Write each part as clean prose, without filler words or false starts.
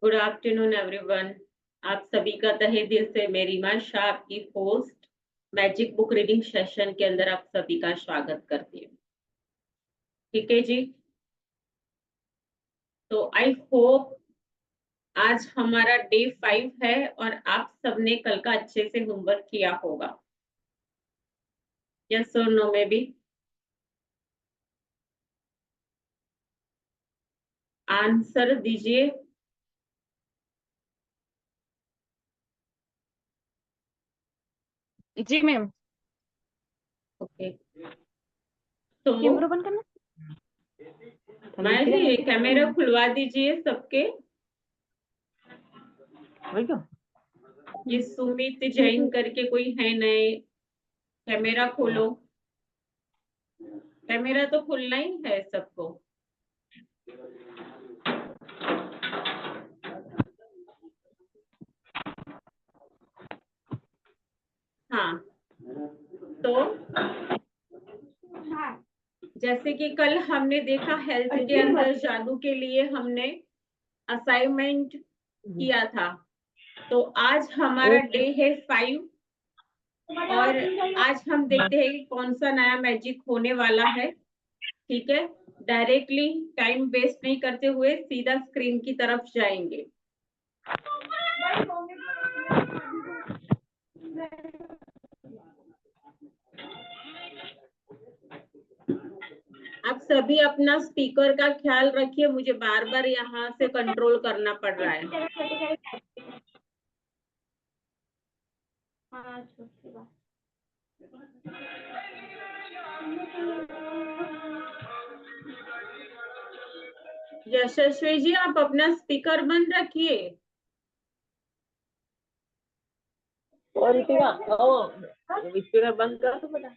Good afternoon everyone. आप सभी का तहे दिल से मेरी मां शाह आपकी host magic book reading session के अंदर आप सभी का स्वागत करती हूँ। ठीक है जी, तो आई होप आज हमारा डे 5 है और आप सबने कल का अच्छे से होमवर्क किया होगा। यस और नो में भी आंसर दीजिए। जी मैम। ओके, तो कैमरा बंद करना। मैं जी कैमरा खुलवा दीजिए सबके। वही तो। ये सुमित जैन करके कोई है नए, कैमरा खोलो। कैमरा तो खुलना ही है सबको। हाँ, तो जैसे कि कल हमने देखा हेल्थ के अंदर जादू के लिए हमने असाइनमेंट किया था, तो आज हमारा डे है 5 और आज हम देखते हैं कि कौन सा नया मैजिक होने वाला है। ठीक है, डायरेक्टली टाइम वेस्ट नहीं करते हुए सीधा स्क्रीन की तरफ जाएंगे। आप सभी अपना स्पीकर का ख्याल रखिए, मुझे बार बार यहाँ से कंट्रोल करना पड़ रहा है। यशस्वी जी, आप अपना स्पीकर बंद रखिए। और स्पीकर बंद कर तो बेटा।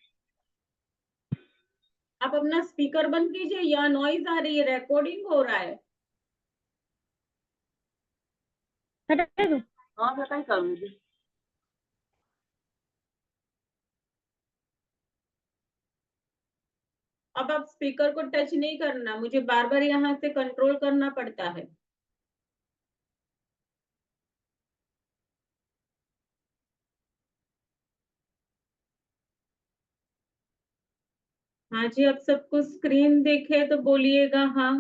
आप अपना स्पीकर बंद कीजिए, यहाँ नॉइज आ रही है, रिकॉर्डिंग हो रहा है। हाँ मैं कहीं करूँगी। अब आप स्पीकर को टच नहीं करना, मुझे बार बार यहाँ से कंट्रोल करना पड़ता है। हाँ जी, अब सबको स्क्रीन देखे तो बोलिएगा हाँ।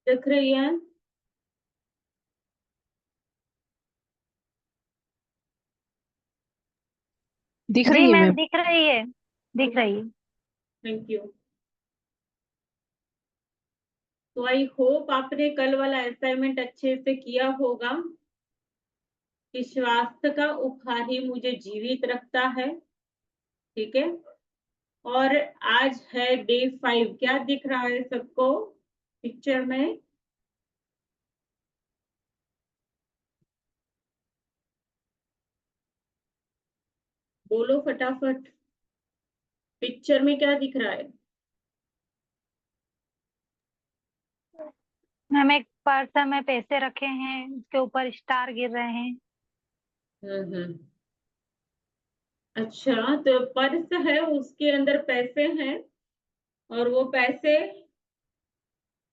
दिख रही है? दिख जी रही है मैम, मैम। दिख रही है, दिख रही है। Thank you. तो आई होप आपने कल वाला असाइनमेंट अच्छे से किया होगा कि स्वास्थ्य का उपहार ही मुझे जीवित रखता है। ठीक है, और आज है डे 5। क्या दिख रहा है सबको पिक्चर में? बोलो फटाफट, पिक्चर में क्या दिख रहा है? मैम, एक पर्स में पैसे रखे हैं, उसके ऊपर स्टार गिर रहे हैं। हम्म। अच्छा, तो पर्स है, उसके अंदर पैसे हैं और वो पैसे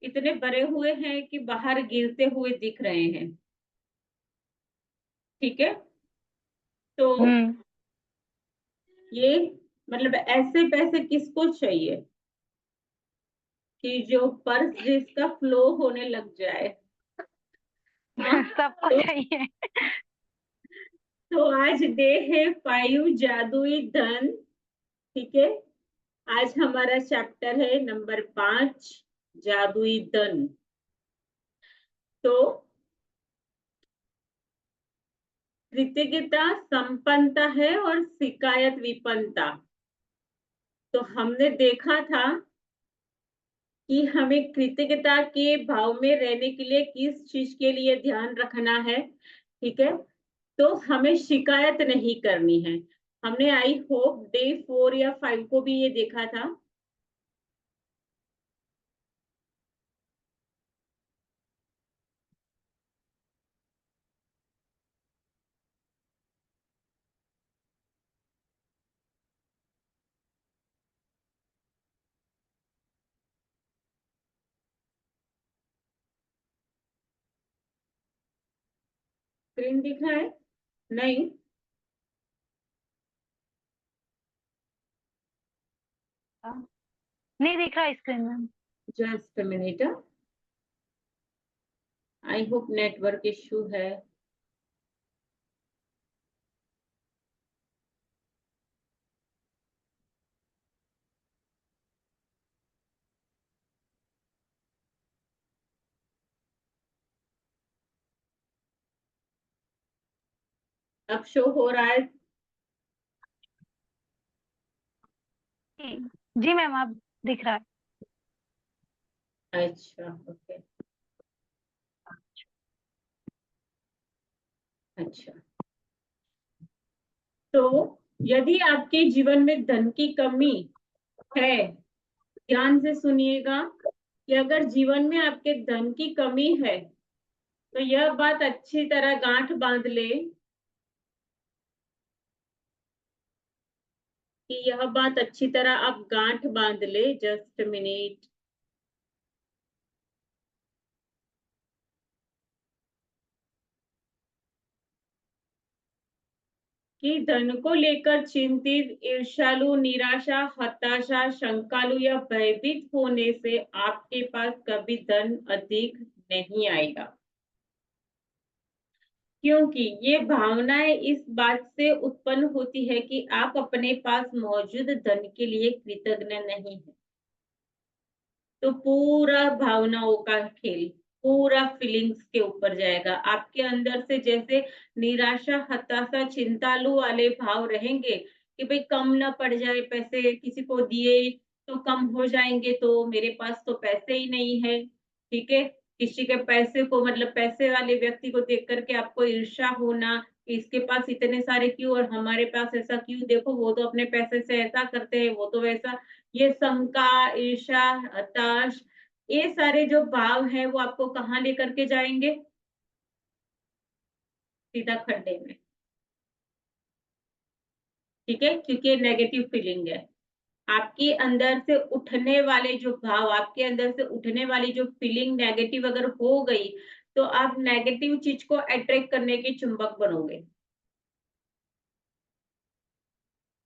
इतने बड़े हुए हैं कि बाहर गिरते हुए दिख रहे हैं। ठीक है, तो हम्म। ये मतलब ऐसे पैसे किसको चाहिए कि जो पर्स जिसका फ्लो होने लग जाए? हाँ, सबको तो चाहिए। आज डे है 5 जादुई धन। ठीक है, आज हमारा चैप्टर है नंबर 5 जादुई धन। तो कृतज्ञता संपन्नता है और शिकायत विपन्नता। तो हमने देखा था कि हमें कृतज्ञता के भाव में रहने के लिए किस चीज के लिए ध्यान रखना है। ठीक है, तो हमें शिकायत नहीं करनी है। हमने आई होप डे 4 या 5 को भी ये देखा था। स्क्रीन दिख रहा है? नहीं, नहीं दिख रहा स्क्रीन में। Just minute, I hope network issue है। अब शो हो रहा है? जी मैम, आप दिख रहा है। अच्छा, ओके, अच्छा। तो यदि आपके जीवन में धन की कमी है, ध्यान से सुनिएगा, कि अगर जीवन में आपके धन की कमी है तो यह बात अच्छी तरह गांठ बांध ले, कि यह बात अच्छी तरह आप गांठ बांध ले। जस्ट मिनट, कि धन को लेकर चिंतित, ईर्ष्यालु, निराशा, हताशा, शंकालु या भयभीत होने से आपके पास कभी धन अधिक नहीं आएगा, क्योंकि ये भावनाएं इस बात से उत्पन्न होती है कि आप अपने पास मौजूद धन के लिए कृतज्ञ नहीं है। तो पूरा भावनाओं का खेल, पूरा फीलिंग्स के ऊपर जाएगा। आपके अंदर से जैसे निराशा, हताशा, चिंतालु वाले भाव रहेंगे कि भाई कम ना पड़ जाए पैसे, किसी को दिए तो कम हो जाएंगे, तो मेरे पास तो पैसे ही नहीं है, ठीक है। किसी के पैसे को, मतलब पैसे वाले व्यक्ति को देख करके आपको ईर्ष्या होना कि इसके पास इतने सारे क्यों और हमारे पास ऐसा क्यों, देखो वो तो अपने पैसे से ऐसा करते हैं, वो तो वैसा। ये शंका, ईर्ष्या, हताश, ये सारे जो भाव हैं वो आपको कहाँ लेकर के जाएंगे? सीधा खड्डे में, ठीक है, क्योंकि नेगेटिव फीलिंग है। आपके अंदर से उठने वाले जो भाव, आपके अंदर से उठने वाली जो फीलिंग नेगेटिव अगर हो गई, तो आप नेगेटिव चीज को अट्रैक्ट करने के चुंबक बनोगे।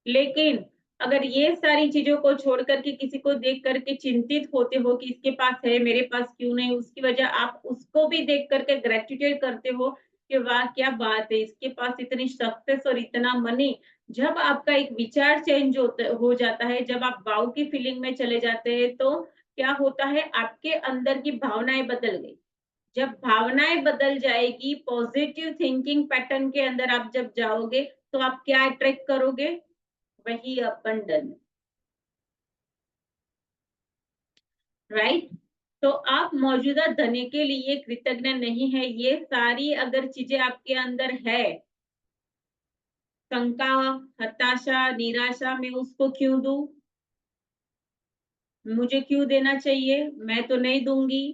लेकिन अगर ये सारी चीजों को छोड़ करके किसी को देख करके चिंतित होते हो कि इसके पास है, मेरे पास क्यों नहीं, उसकी वजह आप उसको भी देख करके ग्रेटिट्यूड करते हो कि वाह क्या बात है, इसके पास इतनी सक्सेस और इतना मनी। जब आपका एक विचार चेंज हो जाता है, जब आप वाव की फीलिंग में चले जाते हैं, तो क्या होता है, आपके अंदर की भावनाएं बदल गई। जब भावनाएं बदल जाएगी, पॉजिटिव थिंकिंग पैटर्न के अंदर आप जब जाओगे, तो आप क्या अट्रैक्ट करोगे? वही अबंडन, राइट। तो आप मौजूदा धन के लिए कृतज्ञ नहीं है, ये सारी अगर चीजें आपके अंदर है, शंका, हताशा, निराशा, मैं उसको क्यों दूं, मुझे क्यों देना चाहिए, मैं तो नहीं दूंगी,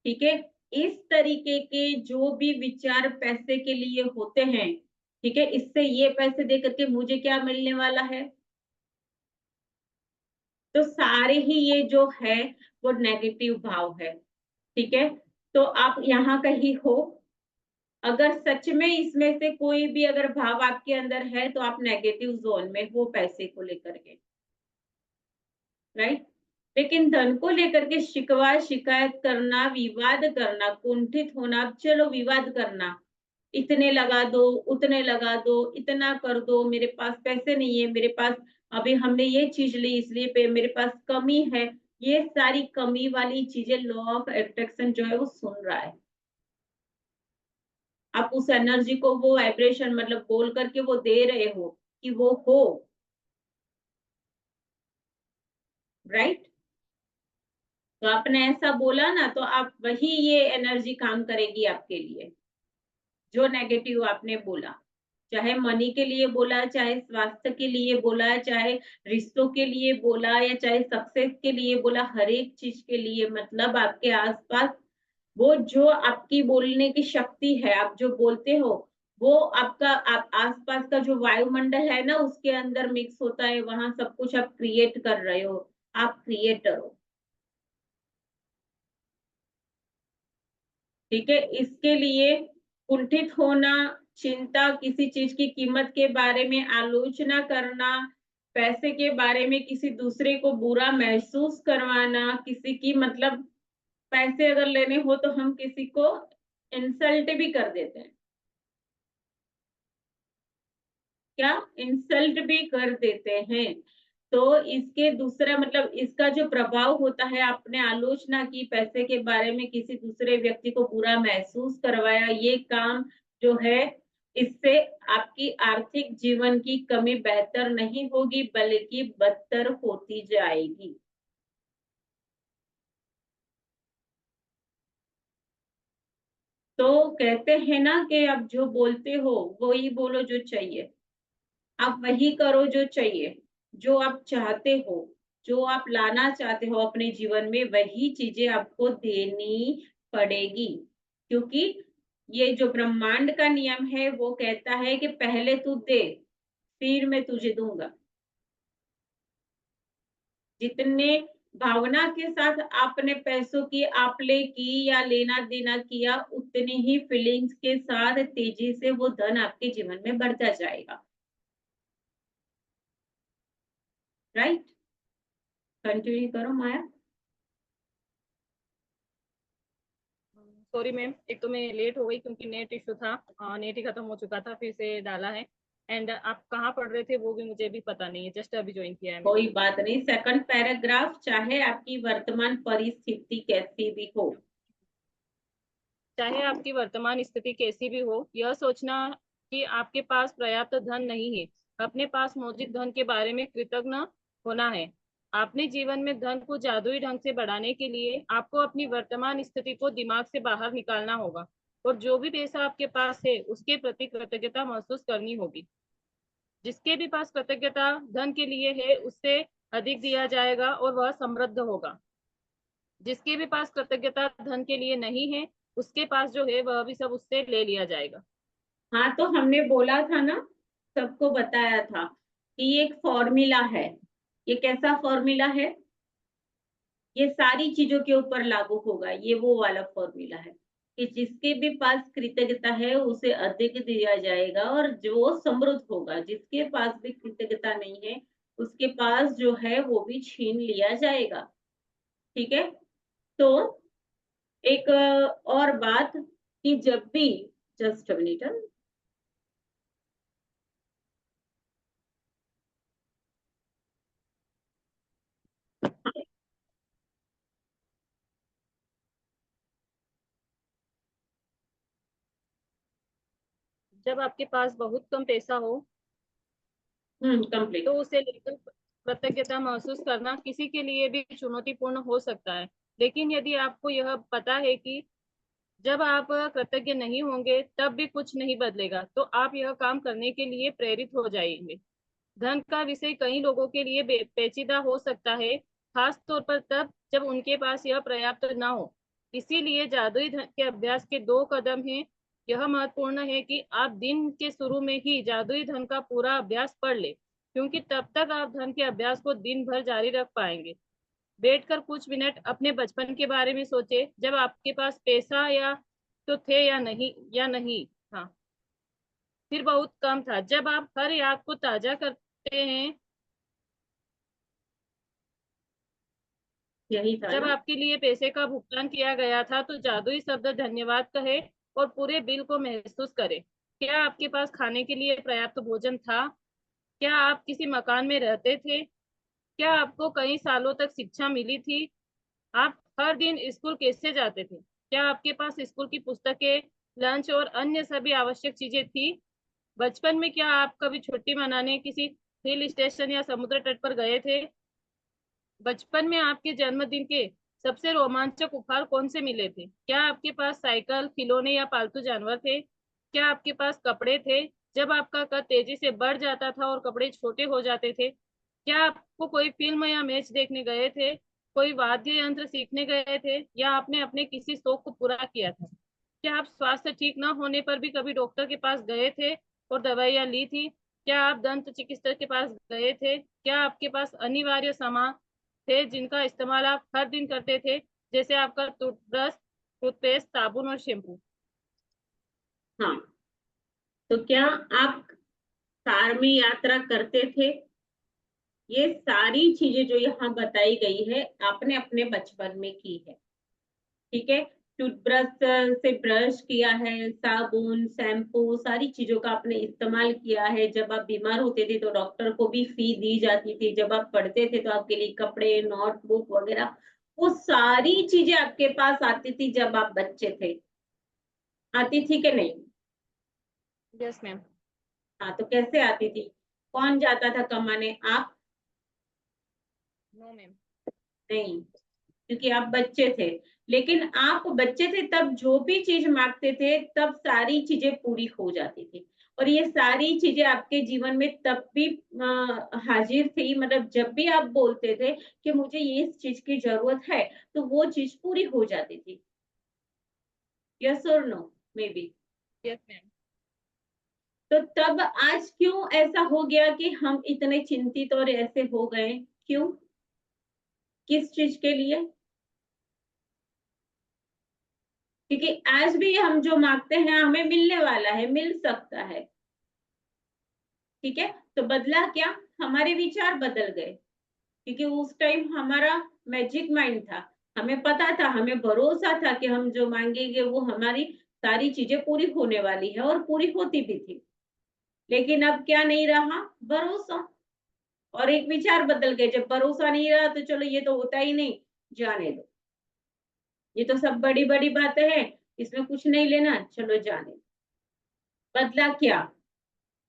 ठीक है। इस तरीके के जो भी विचार पैसे के लिए होते हैं, ठीक है, इससे ये पैसे दे करके मुझे क्या मिलने वाला है, तो सारे ही ये जो है वो नेगेटिव भाव है, ठीक है। तो आप यहाँ कहीं हो, अगर सच में इसमें से कोई भी अगर भाव आपके अंदर है, तो आप नेगेटिव जोन में हो पैसे को लेकर के, राइट। लेकिन धन को लेकर के शिकवा, शिकायत करना, विवाद करना, कुंठित होना, चलो विवाद करना, इतने लगा दो, उतने लगा दो, इतना कर दो, मेरे पास पैसे नहीं है, मेरे पास अभी हमने ये चीज ली इसलिए पे मेरे पास कमी है, ये सारी कमी वाली चीजें लॉ ऑफ अट्रैक्शन जो है वो सुन रहा है। आप उस एनर्जी को वो वाइब्रेशन मतलब बोल करके वो दे रहे हो कि वो हो, राइट। तो आपने ऐसा बोला ना, तो आप वही ये एनर्जी काम करेगी आपके लिए, जो नेगेटिव आपने बोला, चाहे मनी के लिए बोला, चाहे स्वास्थ्य के लिए बोला, चाहे रिश्तों के लिए बोला, या चाहे सक्सेस के लिए बोला, हर एक चीज के लिए, मतलब आपके आसपास वो जो आपकी बोलने की शक्ति है, आप जो बोलते हो, वो आपका आप आसपास का जो वायुमंडल है ना, उसके अंदर मिक्स होता है, वहां सब कुछ आप क्रिएट कर रहे हो, आप क्रिएटर हो, ठीक है। इसके लिए कुंठित होना, चिंता, किसी चीज की कीमत के बारे में आलोचना करना, पैसे के बारे में किसी दूसरे को बुरा महसूस करवाना, किसी की मतलब पैसे अगर लेने हो तो हम किसी को इंसल्ट भी कर देते हैं। क्या? इंसल्ट भी कर देते हैं। तो इसके दूसरा मतलब इसका जो प्रभाव होता है, आपने आलोचना की, पैसे के बारे में किसी दूसरे व्यक्ति को बुरा महसूस करवाया, ये काम जो है, इससे आपकी आर्थिक जीवन की कमी बेहतर नहीं होगी बल्कि बदतर होती जाएगी। तो कहते हैं ना कि आप जो बोलते हो वही बोलो जो चाहिए। आप वही करो जो चाहिए, जो आप चाहते हो, जो आप लाना चाहते हो अपने जीवन में, वही चीज़ें आपको देनी पड़ेगी। क्योंकि ये जो ब्रह्मांड का नियम है, वो कहता है कि पहले तू दे, फिर मैं तुझे दूँगा। जितने भावना के साथ आपने पैसों की आप-ले की या लेना-देना किया, उतनी ही फीलिंग्स के साथ तेज़ी से वो धन आपके जीवन में बढ़ता जाएगा। राइट? कंटिन्यू करो माया। सॉरी मैम, एक तो मैं लेट हो गई क्योंकि नेट इशू था। नेट ही खत्म हो चुका था, फिर से डाला है। एंड आप कहाँ पढ़ रहे थे वो भी मुझे भी पता नहीं है, जस्ट अभी ज्वाइन किया है मैंने। कोई बात नहीं, सेकंड पैराग्राफ, चाहे आपकी वर्तमान परिस्थिति कैसी भी हो, चाहे आपकी वर्तमान स्थिति कैसी भी हो, यह सोचना कि आपके पास पर्याप्त धन नहीं है, अपने पास मौजूद धन के बारे में कृतज्ञ होना है। अपने जीवन में धन को जादुई ढंग से बढ़ाने के लिए आपको अपनी वर्तमान स्थिति को दिमाग से बाहर निकालना होगा और जो भी पैसा आपके पास है उसके प्रति कृतज्ञता महसूस करनी होगी। जिसके भी पास कृतज्ञता धन के लिए है, उससे अधिक दिया जाएगा और वह समृद्ध होगा। जिसके भी पास कृतज्ञता धन के लिए नहीं है, उसके पास जो है वह भी सब उससे ले लिया जाएगा। हाँ, तो हमने बोला था ना, सबको बताया था कि ये एक फॉर्मूला है। ये कैसा फॉर्मूला है? ये सारी चीज़ों के ऊपर लागू होगा, ये वो वाला फॉर्मूला है कि जिसके भी पास कृतज्ञता है, उसे अधिक दिया जाएगा और जो समृद्ध होगा। जिसके पास भी कृतज्ञता नहीं है, उसके पास जो है वो भी छीन लिया जाएगा। ठीक है? तो एक और बात कि जब भी जस्ट अ मिनट जब आपके पास बहुत कम पैसा हो कंप्लीट। तो उसे लेकर कृतज्ञता महसूस करना किसी के लिए भी चुनौतीपूर्ण हो सकता है। लेकिन यदि आपको यह पता है कि जब आप कृतज्ञ नहीं होंगे तब भी कुछ नहीं बदलेगा, तो आप यह काम करने के लिए प्रेरित हो जाएंगे। धन का विषय कई लोगों के लिए पेचीदा हो सकता है, खास तौर पर तब जब उनके पास यह पर्याप्त न हो। इसीलिए जादुई धन के अभ्यास के 2 कदम हैं। यह महत्वपूर्ण है कि आप दिन के शुरू में ही जादुई धन का पूरा अभ्यास पढ़ ले, क्योंकि तब तक आप धन के अभ्यास को दिन भर जारी रख पाएंगे। बैठकर कुछ मिनट अपने बचपन के बारे में सोचे, जब आपके पास पैसा या तो थे या नहीं था, फिर बहुत कम था। जब आप हर याद को ताजा करते हैं, यही था जब ना? आपके लिए पैसे का भुगतान किया गया था, तो जादुई शब्द धन्यवाद कहे और पूरे बिल को महसूस करें। क्या आपके पास खाने के लिए पर्याप्त भोजन था? क्या आप किसी मकान में रहते थे? क्या आपको कई सालों तक शिक्षा मिली थी? आप हर दिन स्कूल कैसे जाते थे? क्या आपके पास स्कूल की पुस्तकें, लंच और अन्य सभी आवश्यक चीजें थी? बचपन में क्या आप कभी छुट्टी मनाने किसी हिल स्टेशन या समुद्र तट पर गए थे? बचपन में आपके जन्मदिन के सबसे रोमांचक उपहार कौन से मिले थे? क्या आपके पास साइकिल, खिलौने या पालतू जानवर थे? क्या आपके पास कपड़े थे जब आपका कद तेजी से बढ़ जाता था और कपड़े छोटे हो जाते थे? क्या आपको कोई फिल्म या मैच देखने गए थे? कोई वाद्य यंत्र सीखने गए थे या आपने अपने किसी शौक को पूरा किया था? क्या आप स्वास्थ्य ठीक न होने पर भी कभी डॉक्टर के पास गए थे और दवाइयाँ ली थी? क्या आप दंत चिकित्सक के पास गए थे? क्या आपके पास अनिवार्य सामान थे जिनका इस्तेमाल आप हर दिन करते थे, जैसे आपका टूथब्रश, टूथपेस्ट, साबुन और शैम्पू? हाँ, तो क्या आप कार में यात्रा करते थे? ये सारी चीजें जो यहाँ बताई गई है आपने अपने बचपन में की है, ठीक है। टूथब्रश से ब्रश किया है, साबुन, शैम्पू, सारी चीजों का आपने इस्तेमाल किया है। जब आप बीमार होते थे तो डॉक्टर को भी फी दी जाती थी। जब आप पढ़ते थे तो आपके लिए कपड़े, नोटबुक वगैरह वो सारी चीजें आपके पास आती थी जब आप बच्चे थे। आती थी कि नहीं? Yes ma'am. हाँ, तो कैसे आती थी? कौन जाता था कमाने, आप? No ma'am. नहीं, क्योंकि आप बच्चे थे। लेकिन आप बच्चे थे तब जो भी चीज मांगते थे तब सारी चीजें पूरी हो जाती थी। और ये सारी चीजें आपके जीवन में तब भी हाजिर थी। मतलब जब भी आप बोलते थे कि मुझे ये इस चीज की जरूरत है तो वो चीज पूरी हो जाती थी। यस और no? Maybe. Yes ma'am. तो तब आज क्यों ऐसा हो गया कि हम इतने चिंतित और ऐसे हो गए? क्यों? किस चीज के लिए? क्योंकि आज भी हम जो मांगते हैं हमें मिलने वाला है, मिल सकता है, ठीक है। तो बदला क्या? हमारे विचार बदल गए, क्योंकि उस टाइम हमारा मैजिक माइंड था। हमें पता था, हमें भरोसा था कि हम जो मांगेंगे वो हमारी सारी चीजें पूरी होने वाली है और पूरी होती भी थी। लेकिन अब क्या नहीं रहा? भरोसा। और एक विचार बदल गए। जब भरोसा नहीं रहा तो चलो ये तो होता ही नहीं, जाने दो, ये तो सब बड़ी बड़ी बातें हैं, इसमें कुछ नहीं लेना, चलो जाने दो। बदला क्या?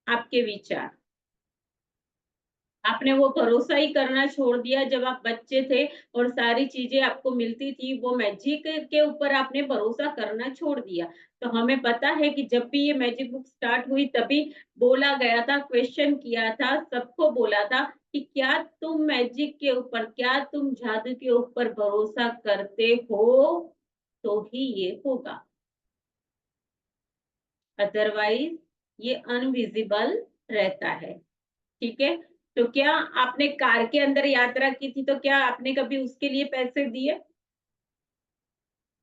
आपके विचार। आपने वो भरोसा ही करना छोड़ दिया जब आप बच्चे थे और सारी चीजें आपको मिलती थी। वो मैजिक के ऊपर आपने भरोसा करना छोड़ दिया। तो हमें पता है कि जब भी ये मैजिक बुक स्टार्ट हुई तभी बोला गया था, क्वेश्चन किया था, सबको बोला था कि क्या तुम मैजिक के ऊपर, क्या तुम जादू के ऊपर भरोसा करते हो? तो ही ये होगा, अदरवाइज ये अनविजिबल रहता है, ठीक है। तो क्या आपने कार के अंदर यात्रा की थी तो क्या आपने कभी उसके लिए पैसे दिए?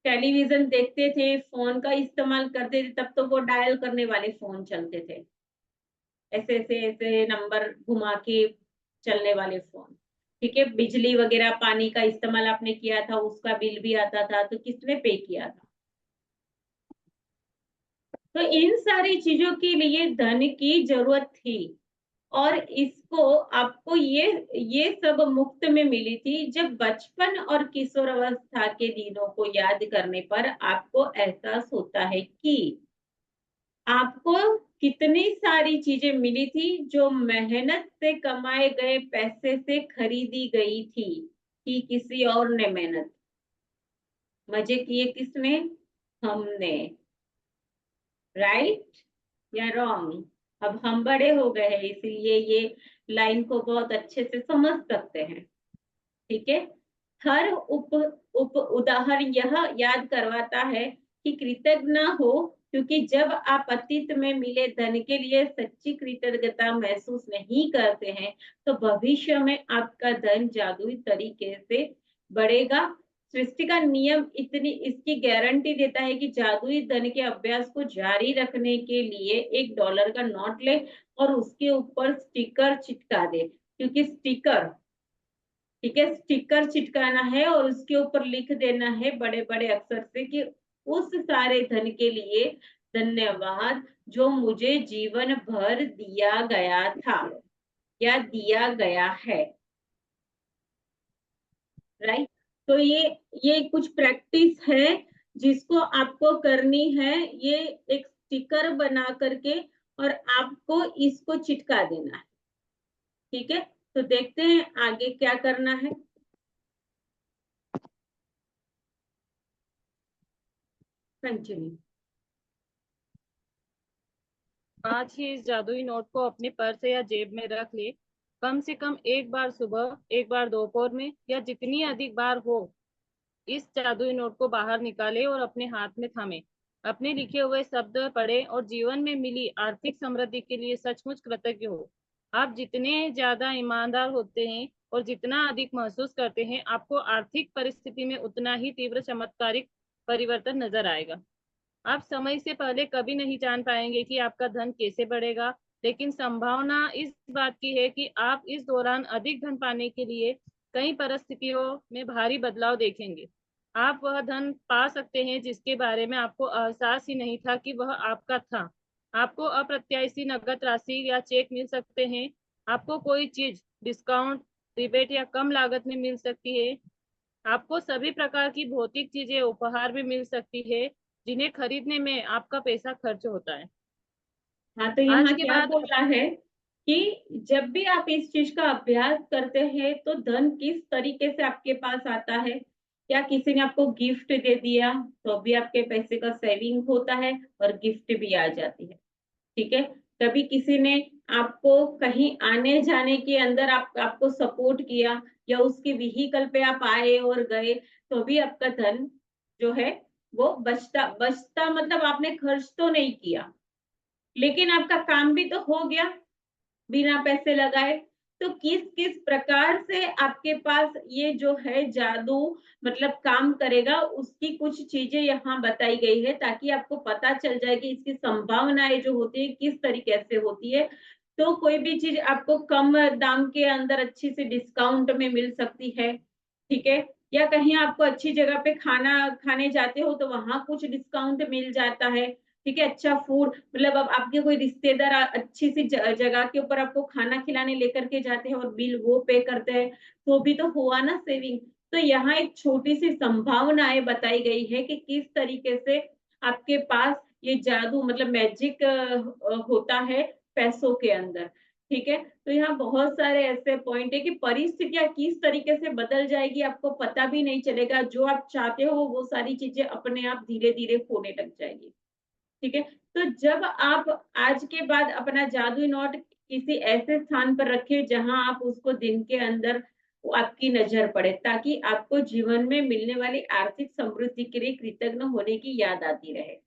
टेलीविजन देखते थे, फोन का इस्तेमाल करते थे, तब तो वो डायल करने वाले फोन चलते थे, ऐसे ऐसे ऐसे नंबर घुमा के चलने वाले फोन, ठीक है। बिजली वगैरह पानी का इस्तेमाल आपने किया था, उसका बिल भी आता था, तो किसने पे किया था? तो इन सारी चीजों के लिए धन की जरूरत थी। और इसको आपको ये सब मुफ्त में मिली थी। जब बचपन और किशोरावस्था के दिनों को याद करने पर आपको एहसास होता है कि आपको कितनी सारी चीजें मिली थी जो मेहनत से कमाए गए पैसे से खरीदी गई थी, कि किसी और ने मेहनत, मजे किए किसने? हमने। राइट या रॉन्ग? अब हम बड़े हो गए हैं इसीलिए ये लाइन को बहुत अच्छे से समझ सकते हैं, ठीक है। हर उप उप उदाहरण यह याद करवाता है कि कृतज्ञ हो, क्योंकि जब आप अतीत में मिले धन के लिए सच्ची कृतज्ञता महसूस नहीं करते हैं तो भविष्य में आपका धन जादुई तरीके से बढ़ेगा। सृष्टि का नियम इतनी इसकी गारंटी देता है कि जादुई धन के अभ्यास को जारी रखने के लिए $1 का नोट ले और उसके ऊपर स्टिकर चिपका दे, क्योंकि स्टिकर, ठीक है, स्टिकर चिटकाना है और उसके ऊपर लिख देना है बड़े बड़े अक्षर से कि उस सारे धन के लिए धन्यवाद जो मुझे जीवन भर दिया गया था या दिया गया है। राइट। तो ये कुछ प्रैक्टिस है जिसको आपको करनी है। ये एक स्टिकर बना करके और आपको इसको चिटका देना है, ठीक है। तो देखते हैं आगे क्या करना है। कंटिन्यू। आज ही इस जादुई नोट को अपने पर्स या जेब में रख ले। कम से कम एक बार सुबह, एक बार दोपहर में, या जितनी अधिक बार हो, इस जादुई नोट को बाहर निकाले और अपने हाथ में थामे। अपने लिखे हुए शब्द पढ़े और जीवन में मिली आर्थिक समृद्धि के लिए सचमुच कृतज्ञ हो। आप जितने ज्यादा ईमानदार होते हैं और जितना अधिक महसूस करते हैं, आपको आर्थिक परिस्थिति में उतना ही तीव्र चमत्कारिक परिवर्तन नजर आएगा। आप समय से पहले कभी नहीं जान पाएंगे कि आपका धन कैसे बढ़ेगा, लेकिन संभावना इस बात की है कि आप इस दौरान अधिक धन पाने के लिए कई परिस्थितियों में भारी बदलाव देखेंगे। आप वह धन पा सकते हैं जिसके बारे में आपको एहसास ही नहीं था कि वह आपका था। आपको अप्रत्याशित नकद राशि या चेक मिल सकते हैं। आपको कोई चीज डिस्काउंट, रिबेट या कम लागत में मिल सकती है। आपको सभी प्रकार की भौतिक चीजें उपहार में मिल सकती है जिन्हें खरीदने में आपका पैसा खर्च होता है। हाँ, तो आज यहाँ के क्या बाद बोला है कि जब भी आप इस चीज का अभ्यास करते हैं तो धन किस तरीके से आपके पास आता है। क्या किसी ने आपको गिफ्ट दे दिया तो भी आपके पैसे का सेविंग होता है और गिफ्ट भी आ जाती है। ठीक है। कभी किसी ने आपको कहीं आने जाने के अंदर आपको सपोर्ट किया या उसके व्हीकल पे आप आए और गए तो भी आपका धन जो है वो बचता बचता, मतलब आपने खर्च तो नहीं किया लेकिन आपका काम भी तो हो गया बिना पैसे लगाए। तो किस किस प्रकार से आपके पास ये जो है जादू मतलब काम करेगा, उसकी कुछ चीजें यहाँ बताई गई है ताकि आपको पता चल जाए कि इसकी संभावनाएं जो होती है किस तरीके से होती है। तो कोई भी चीज आपको कम दाम के अंदर अच्छी सी डिस्काउंट में मिल सकती है। ठीक है। या कहीं आपको अच्छी जगह पे खाना खाने जाते हो तो वहां कुछ डिस्काउंट मिल जाता है। ठीक है। अच्छा फूड, मतलब अब आपके कोई रिश्तेदार अच्छी सी जगह के ऊपर आपको खाना खिलाने लेकर के जाते हैं और बिल वो पे करते हैं तो भी तो हुआ ना सेविंग। तो यहाँ एक छोटी सी संभावनाएं बताई गई है कि किस तरीके से आपके पास ये जादू मतलब मैजिक होता है पैसों के अंदर। ठीक है। तो यहाँ बहुत सारे ऐसे पॉइंट है कि परिस्थितियां किस तरीके से बदल जाएगी आपको पता भी नहीं चलेगा। जो आप चाहते हो वो सारी चीजें अपने आप धीरे धीरे होने लग जाएगी। ठीक है। तो जब आप आज के बाद अपना जादुई नोट किसी ऐसे स्थान पर रखें जहां आप उसको दिन के अंदर वो आपकी नजर पड़े ताकि आपको जीवन में मिलने वाली आर्थिक समृद्धि के लिए कृतज्ञ होने की याद आती रहे।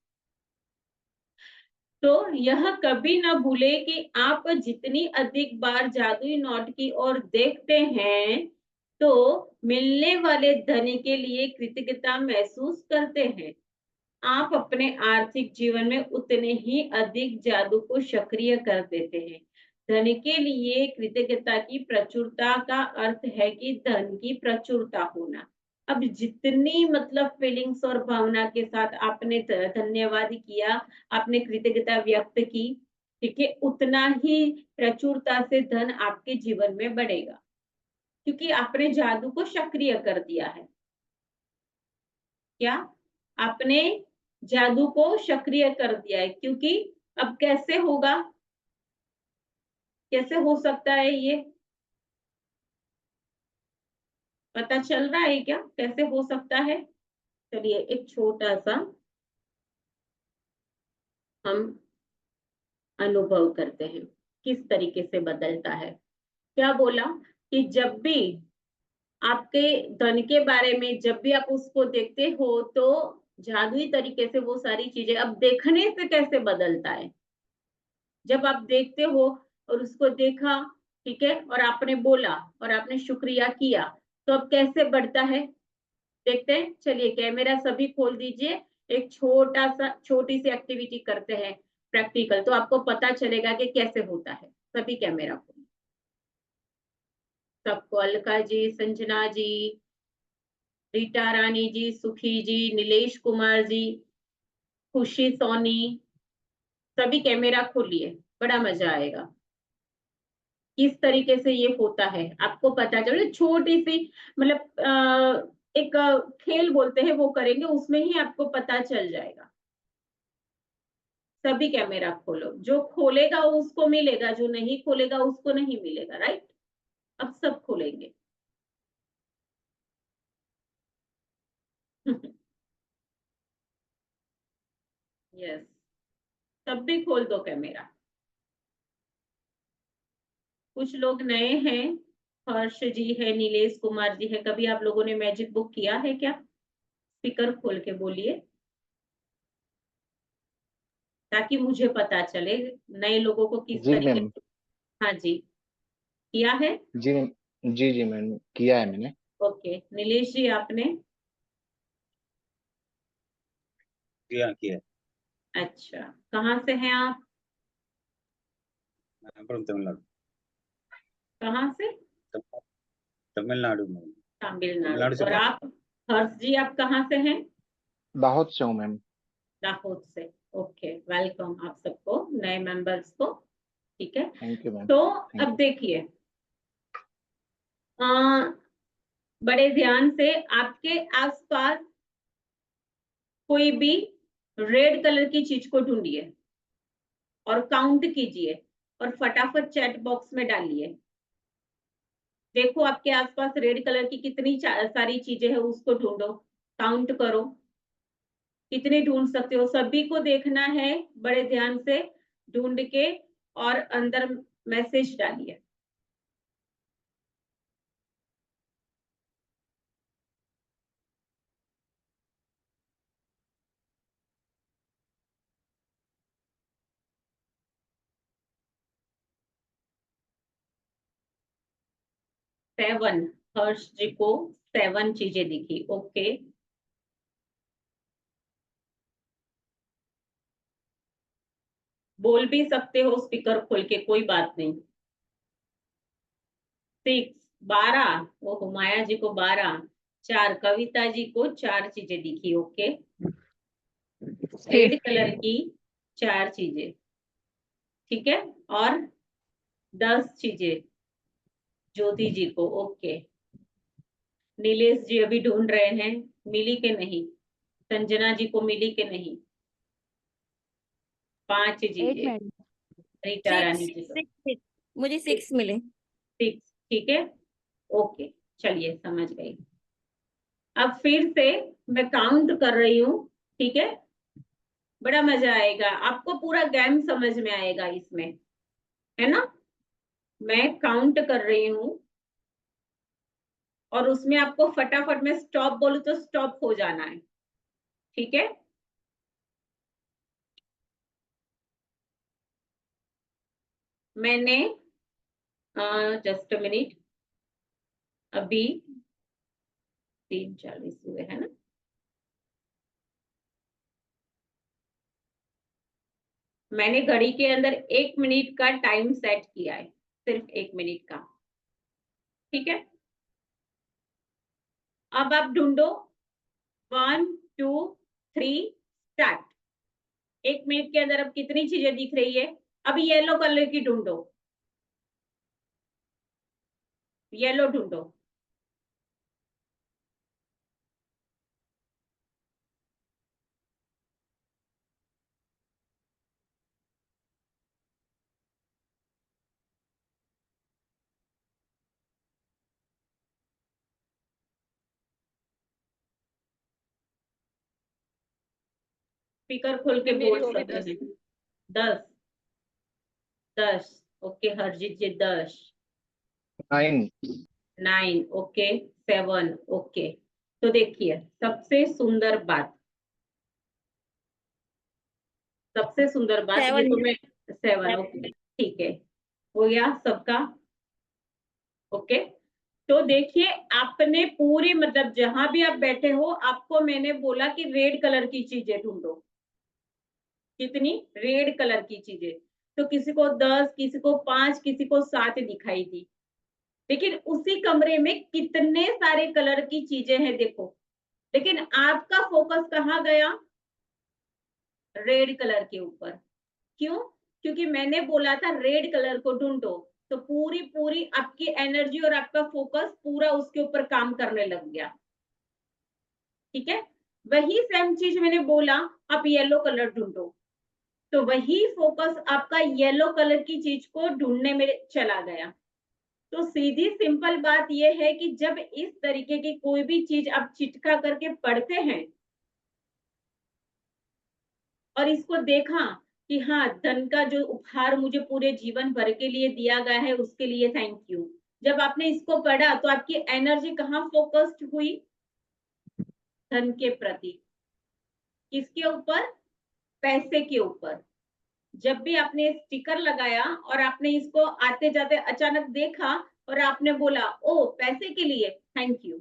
तो यह कभी ना भूले कि आप जितनी अधिक बार जादुई नोट की ओर देखते हैं तो मिलने वाले धन के लिए कृतज्ञता महसूस करते हैं। आप अपने आर्थिक जीवन में उतने ही अधिक जादू को सक्रिय कर देते हैं। धन के लिए कृतज्ञता की प्रचुरता का अर्थ है कि धन की प्रचुरता होना। अब जितनी मतलब फीलिंग्स और भावना के साथ आपने धन्यवाद किया, आपने कृतज्ञता व्यक्त की, ठीक है, उतना ही प्रचुरता से धन आपके जीवन में बढ़ेगा क्योंकि आपने जादू को सक्रिय कर दिया है। क्या आपने जादू को सक्रिय कर दिया है? क्योंकि अब कैसे होगा, कैसे हो सकता है ये पता चल रहा है क्या कैसे हो सकता है? चलिए एक छोटा सा हम अनुभव करते हैं किस तरीके से बदलता है। क्या बोला कि जब भी आपके धन के बारे में जब भी आप उसको देखते हो तो जादुई तरीके से वो सारी चीजें अब देखने से कैसे बदलता है। जब आप देखते हो और उसको देखा, ठीक है, और आपने बोला और आपने शुक्रिया किया तो अब कैसे बढ़ता है देखते हैं। चलिए कैमरा सभी खोल दीजिए। एक छोटा सा छोटी सी एक्टिविटी करते हैं प्रैक्टिकल, तो आपको पता चलेगा कि कैसे होता है। सभी कैमरा खोल, सबको, अलका जी, संजना जी, रीटा रानी जी, सुखी जी, नीलेश कुमार जी, खुशी सोनी, सभी कैमरा खोलिए। बड़ा मजा आएगा किस तरीके से ये होता है आपको पता चले। छोटी सी मतलब एक खेल बोलते हैं वो करेंगे, उसमें ही आपको पता चल जाएगा। सभी कैमरा खोलो, जो खोलेगा उसको मिलेगा, जो नहीं खोलेगा उसको नहीं मिलेगा। राइट। अब सब खोलेंगे। यस, सब भी खोल दो कैमरा। कुछ लोग नए हैं, हर्ष जी है, नीलेश कुमार जी है। कभी आप लोगों ने मैजिक बुक किया है क्या? स्पीकर खोल के बोलिए ताकि मुझे पता चले नए लोगों को किस जी तरीके। मैम। हाँ जी, किया है। जी मैम। जी जी मैम, किया है मैंने। ओके, नीलेश जी आपने? किया किया। अच्छा, कहाँ से हैं आप? फ्रॉम तमिलनाडु। कहाँ से? तमिलनाडु में। तमिलनाडु। तमिलनाडु से और आप हर्ष जी, आप कहाँ से हैं? दाहोद से हूँ मैम। दाहोद से। ओके, वेलकम आप सबको, नए मेंबर्स को। ठीक है, थैंक यू मैम। तो थैंक अब देखिए, बड़े ध्यान से आपके आसपास कोई भी रेड कलर की चीज को ढूंढिए और काउंट कीजिए और फटाफट चैट बॉक्स में डालिए। देखो आपके आसपास रेड कलर की कितनी सारी चीजें हैं, उसको ढूंढो, काउंट करो, कितने ढूंढ सकते हो। सभी को देखना है, बड़े ध्यान से ढूंढ के और अंदर मैसेज डालिए। सेवन, हर्ष जी को 7 चीजें दिखी। ओके, बोल भी सकते हो स्पीकर खोल के, कोई बात नहीं। 6, 12, वो हुमाया जी को 12। 4, कविता जी को 4 चीजें दिखी। ओके, रेड कलर की 4 चीजें, ठीक है। और 10 चीजें ज्योति जी को। ओके, नीलेश जी अभी ढूंढ रहे हैं, मिली के नहीं। संजना जी को मिली के नहीं। 5 चीजें। रीता रानी जी को मुझे 6 मिले। 6, ठीक है। ओके, चलिए समझ गई। अब फिर से मैं काउंट कर रही हूँ, ठीक है। बड़ा मजा आएगा आपको, पूरा गेम समझ में आएगा इसमें, है ना। मैं काउंट कर रही हूँ और उसमें आपको फटाफट में स्टॉप बोलूं तो स्टॉप हो जाना है, ठीक है। मैंने जस्ट मिनट, अभी 3:40 हुए, है ना। मैंने घड़ी के अंदर 1 मिनट का टाइम सेट किया है, सिर्फ 1 मिनट का, ठीक है। अब आप ढूंढो, 1, 2, 3 स्टार्ट। 1 मिनट के अंदर अब कितनी चीजें दिख रही है? अभी येलो कलर की ढूंढो, येलो ढूंढो। स्पीकर खोल के मेरी बोल हो गई सकते 10। हैं। 10, 10। ओके, हरजीत जी 10। 9। 9, ओके। 7, ओके। तो देखिए, सबसे सुंदर बात, सबसे सुंदर बात, ये 7 तो मैं 7, ओके, ठीक है, हो गया सबका। ओके, तो देखिए आपने पूरी, मतलब जहां भी आप बैठे हो, आपको मैंने बोला कि रेड कलर की चीजें ढूंढो। कितनी? रेड कलर की चीजें। तो किसी को 10, किसी को 5, किसी को 7 दिखाई दी। लेकिन उसी कमरे में कितने सारे कलर की चीजें हैं देखो। लेकिन आपका फोकस कहाँ गया? रेड कलर के ऊपर। क्यों? क्योंकि मैंने बोला था रेड कलर को ढूंढो, तो पूरी पूरी आपकी एनर्जी और आपका फोकस पूरा उसके ऊपर काम करने लग गया, ठीक है। वही सेम चीज मैंने बोला, आप येलो कलर ढूंढो, तो वही फोकस आपका येलो कलर की चीज को ढूंढने में चला गया। तो सीधी सिंपल बात यह है कि जब इस तरीके की कोई भी चीज आप चिटका करके पढ़ते हैं और इसको देखा कि हाँ, धन का जो उपहार मुझे पूरे जीवन भर के लिए दिया गया है, उसके लिए थैंक यू। जब आपने इसको पढ़ा तो आपकी एनर्जी कहाँ फोकस्ड हुई? धन के प्रति। किसके ऊपर? पैसे के ऊपर। जब भी आपने स्टिकर लगाया और आपने इसको आते जाते अचानक देखा और आपने बोला ओ पैसे के लिए थैंक यू,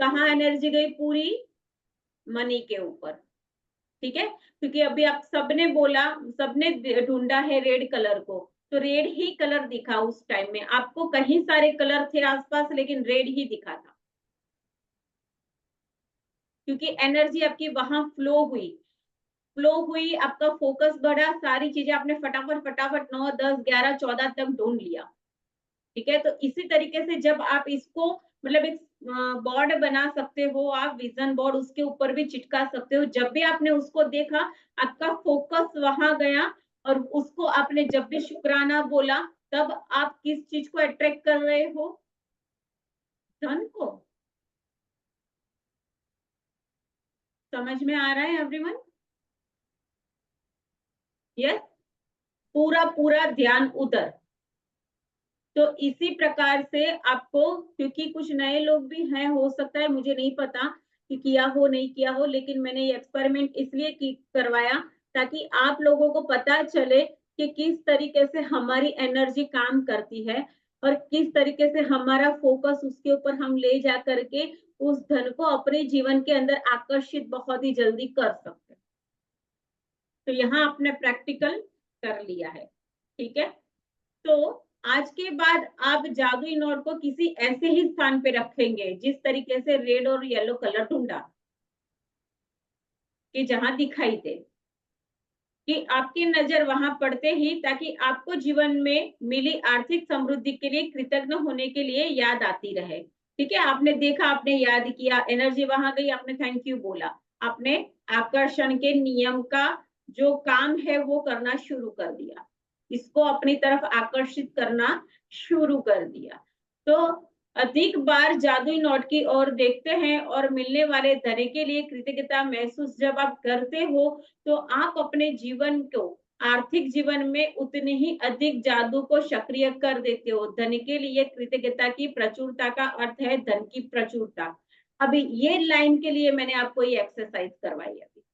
कहाँ एनर्जी गई? पूरी मनी के ऊपर, ठीक है, क्योंकि अभी आप सबने बोला, सबने ढूंढा है रेड कलर को, तो रेड ही कलर दिखा उस टाइम में आपको। कहीं सारे कलर थे आसपास, लेकिन रेड ही दिखा था, क्योंकि एनर्जी आपकी वहां फ्लो हुई, आपका फोकस बढ़ा, सारी चीजें आपने फटाफट फटाफट 9, 10, 11, 14 तक ढूंढ लिया। ठीक है, तो इसी तरीके से जब आप इसको मतलब एक बोर्ड बना सकते हो, आप विजन बोर्ड उसके ऊपर भी चिटका सकते हो। जब भी आपने उसको देखा, आपका फोकस वहां गया, और उसको आपने जब भी शुक्राना बोला, तब आप किस चीज को अट्रैक्ट कर रहे हो? धन को। समझ में आ रहा है एवरीवन? यस, पूरा पूरा ध्यान उधर। तो इसी प्रकार से आपको, क्योंकि कुछ नए लोग भी हैं, हो सकता है, मुझे नहीं पता कि किया हो नहीं किया हो, लेकिन मैंने ये एक्सपेरिमेंट इसलिए करवाया ताकि आप लोगों को पता चले कि किस तरीके से हमारी एनर्जी काम करती है, और किस तरीके से हमारा फोकस उसके ऊपर हम ले जा करके उस धन को अपने जीवन के अंदर आकर्षित बहुत ही जल्दी कर सकते हैं। तो यहाँ आपने प्रैक्टिकल कर लिया है। ठीक है, तो आज के बाद आप जादुई नोट को किसी ऐसे ही स्थान पे रखेंगे जिस तरीके से रेड और येलो कलर ढूंढा, कि जहां दिखाई दे, कि आपकी नजर वहां पड़ते ही, ताकि आपको जीवन में मिली आर्थिक समृद्धि के लिए कृतज्ञ होने के लिए याद आती रहे। ठीक है, आपने देखा, आपने याद किया, एनर्जी वहां गई, आपने थैंक यू बोला, आपने आकर्षण के नियम का जो काम है वो करना शुरू कर दिया, इसको अपनी तरफ आकर्षित करना शुरू कर दिया। तो अधिक बार जादुई नोट की ओर देखते हैं और मिलने वाले धन के लिए कृतज्ञता महसूस जब आप करते हो, तो आप अपने जीवन को, आर्थिक जीवन में उतने ही अधिक जादू को सक्रिय कर देते हो। धन के लिए कृतज्ञता की प्रचुरता का अर्थ है धन की प्रचुरता। अभी ये लाइन के लिए मैंने आपको ये एक्सरसाइज करवाई अभी,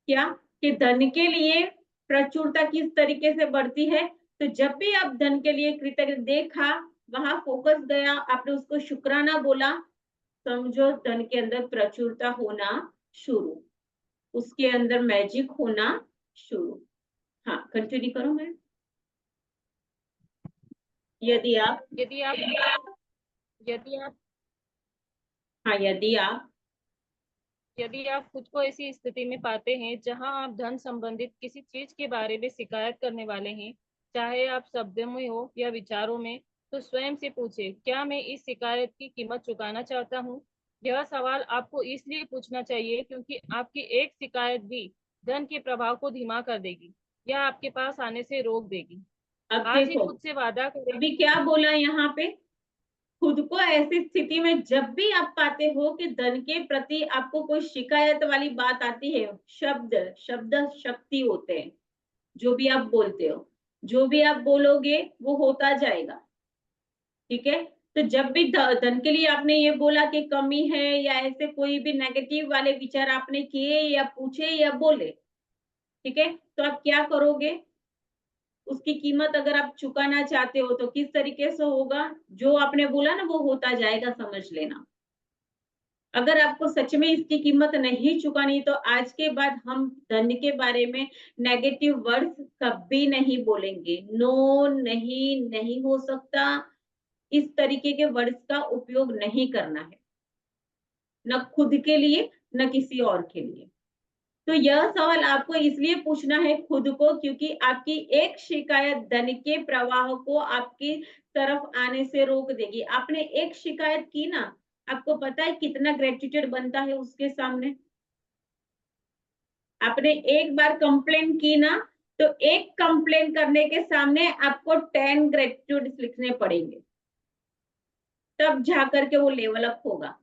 क्या कि धन के लिए प्रचुरता किस तरीके से बढ़ती है। तो जब भी आप धन के लिए कृतज्ञ देखा, वहां फोकस गया, आपने उसको शुक्राना बोला, समझो धन के अंदर प्रचुरता होना शुरू, उसके अंदर मैजिक होना शुरू। हाँ, कंटिन्यू करो मैम। यदि आप यदि आप हाँ, यदि आप खुद को ऐसी स्थिति में पाते हैं जहां आप धन संबंधित किसी चीज के बारे में शिकायत करने वाले हैं, चाहे आप शब्दों में हो या विचारों में, तो स्वयं से पूछे, क्या मैं इस शिकायत की कीमत चुकाना चाहता हूँ? यह सवाल आपको इसलिए पूछना चाहिए क्योंकि आपकी एक शिकायत भी धन के प्रभाव को धीमा कर देगी या आपके पास आने से रोक देगी। अब आज ही देखो, खुद से वादा करें। अभी क्या बोला यहाँ पे? खुद को ऐसी स्थिति में जब भी आप पाते हो कि धन के प्रति आपको कोई शिकायत वाली बात आती है, शब्द शब्द शक्ति होते हैं, जो भी आप बोलते हो, जो भी आप बोलोगे वो होता जाएगा। ठीक है, तो जब भी धन के लिए आपने ये बोला कि कमी है, या ऐसे कोई भी नेगेटिव वाले विचार आपने किए या पूछे या बोले, ठीक है, तो आप क्या करोगे? उसकी कीमत अगर आप चुकाना चाहते हो तो किस तरीके से होगा? जो आपने बोला ना वो होता जाएगा, समझ लेना। अगर आपको सच में इसकी कीमत नहीं चुकानी, तो आज के बाद हम धन के बारे में नेगेटिव वर्ड्स कभी नहीं बोलेंगे। नो, नहीं, नहीं हो सकता, इस तरीके के वर्ड्स का उपयोग नहीं करना है, न खुद के लिए न किसी और के लिए। तो यह सवाल आपको इसलिए पूछना है खुद को, क्योंकि आपकी एक शिकायत धन के प्रवाह को आपकी तरफ आने से रोक देगी। आपने एक शिकायत की ना, आपको पता है कितना ग्रेटिट्यूड बनता है उसके सामने। आपने एक बार कंप्लेन की ना, तो एक कंप्लेन करने के सामने आपको 10 ग्रेटिट्यूड लिखने पड़ेंगे, तब जाकर के वो लेवल अप होगा।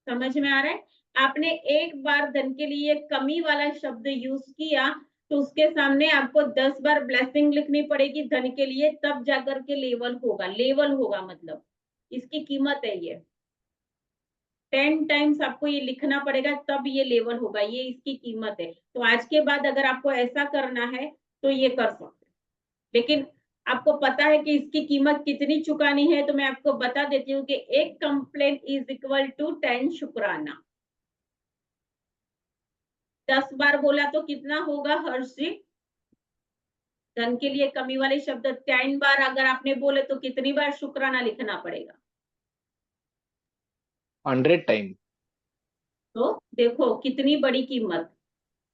समझ में आ रहा है? आपने एक बार धन के लिए कमी वाला शब्द यूज किया, तो उसके सामने आपको 10 बार ब्लेसिंग लिखनी पड़ेगी धन के लिए, तब जाकर के लेवल होगा, मतलब इसकी कीमत है ये। 10 टाइम्स आपको ये लिखना पड़ेगा, तब ये लेवल होगा, ये इसकी कीमत है। तो आज के बाद अगर आपको ऐसा करना है तो ये कर सकते हैं, लेकिन आपको पता है कि इसकी कीमत कितनी चुकानी है, तो मैं आपको बता देती हूँ कि एक कंप्लेंट इज इक्वल टू 10 शुक्राना। 10 बार बोला तो कितना होगा हर्ष जी? धन के लिए कमी वाले शब्द 10 बार अगर आपने बोले तो कितनी बार शुक्राना लिखना पड़ेगा? 100 टाइम। तो देखो कितनी बड़ी कीमत।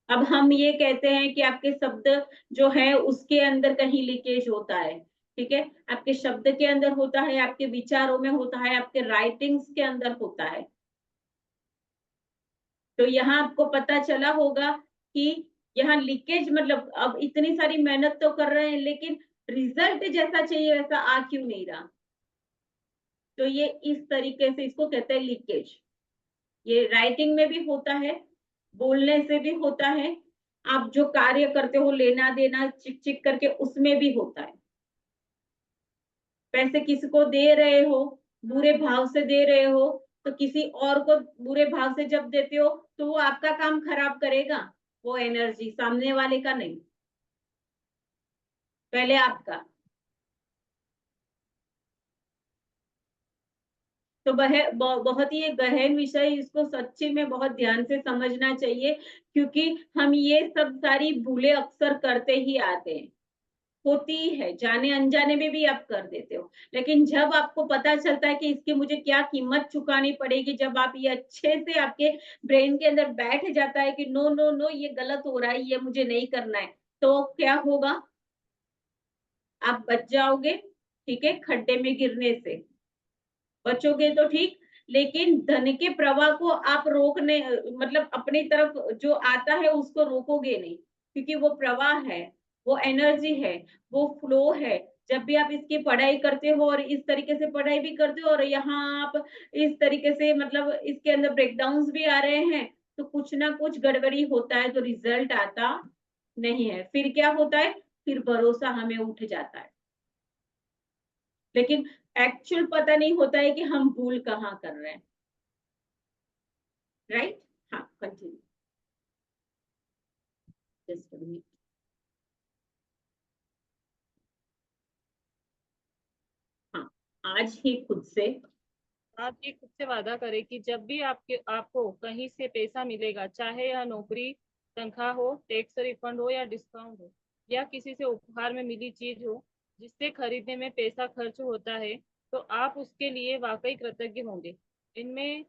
अब हम ये कहते हैं कि आपके शब्द जो है उसके अंदर कहीं लीकेज होता है, ठीक है? आपके शब्द के अंदर होता है, आपके विचारों में होता है, आपके राइटिंग्स के अंदर होता है। तो यहाँ आपको पता चला होगा कि यहाँ लीकेज मतलब अब इतनी सारी मेहनत तो कर रहे हैं लेकिन रिजल्ट जैसा चाहिए वैसा आ क्यों नहीं रहा? तो ये इस तरीके से इसको कहते हैं लीकेज। ये राइटिंग में भी होता है, बोलने से भी होता है, आप जो कार्य करते हो लेना देना चिक चिक करके उसमें भी होता है। पैसे किसी को दे रहे हो, बुरे भाव से दे रहे हो, तो किसी और को बुरे भाव से जब देते हो तो वो आपका काम खराब करेगा, वो एनर्जी सामने वाले का नहीं, पहले आपका। तो वह बहुत ही एक गहन विषय, इसको सच्ची में बहुत ध्यान से समझना चाहिए क्योंकि हम ये सब सारी भूलें अक्सर करते ही आते हैं, होती है, जाने अनजाने में भी आप कर देते हो। लेकिन जब आपको पता चलता है कि इसकी मुझे क्या कीमत चुकानी पड़ेगी, जब आप ये अच्छे से आपके ब्रेन के अंदर बैठ जाता है कि नो नो नो ये गलत हो रहा है, ये मुझे नहीं करना है, तो क्या होगा? आप बच जाओगे, ठीक है, खड्डे में गिरने से बचोगे तो ठीक, लेकिन धन के प्रवाह को आप रोकने मतलब अपनी तरफ जो आता है उसको रोकोगे नहीं, क्योंकि वो प्रवाह है, वो एनर्जी है, वो फ्लो है। जब भी आप इसकी पढ़ाई करते हो और इस तरीके से पढ़ाई भी करते हो और यहाँ आप इस तरीके से मतलब इसके अंदर ब्रेकडाउन्स भी आ रहे हैं, तो कुछ ना कुछ गड़बड़ी होता है, तो रिजल्ट आता नहीं है। फिर क्या होता है? फिर भरोसा हमें उठ जाता है, लेकिन एक्चुअल पता नहीं होता है कि हम भूल कहाँ कर रहे हैं। राइट? हाँ, कंटिन्यू। Just a minute. हाँ, आज ही खुद से आप ये खुद से वादा करें कि जब भी आपको कहीं से पैसा मिलेगा, चाहे यह नौकरी, तनख्वाह हो, टैक्स रिफंड हो या डिस्काउंट हो, या किसी से उपहार में मिली चीज हो जिससे खरीदने में पैसा खर्च होता है, तो आप उसके लिए वाकई कृतज्ञ होंगे। इनमें